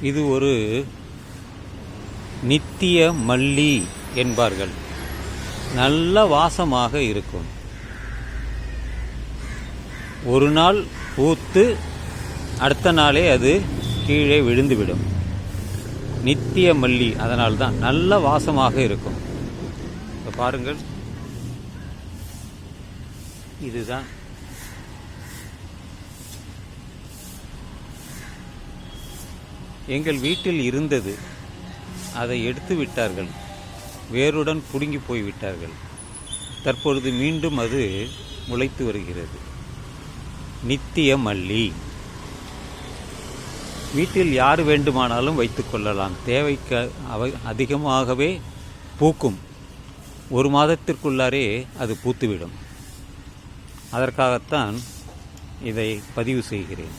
இது ஒரு நித்திய மல்லி என்பார்கள். நல்ல வாசமாக இருக்கும். ஒரு நாள் பூத்து அடுத்த நாளே அது கீழே விழுந்துவிடும். நித்திய மல்லி, அதனால்தான் நல்ல வாசமாக இருக்கும். இப்போ பாருங்கள், இதுதான் எங்கள் வீட்டில் இருந்தது. அதை எடுத்து விட்டார்கள், வேருடன் பிடுங்கி போய்விட்டார்கள். தற்பொழுது மீண்டும் அது முளைத்து வருகிறது. நித்திய மல்லி வீட்டில் யார் வேண்டுமானாலும் வைத்து கொள்ளலாம். தேவைக்கு அதிகமாகவே பூக்கும். ஒரு மாதத்திற்குள்ளாரே அது பூத்துவிடும். அதற்காகத்தான் இதை பதிவு செய்கிறேன்.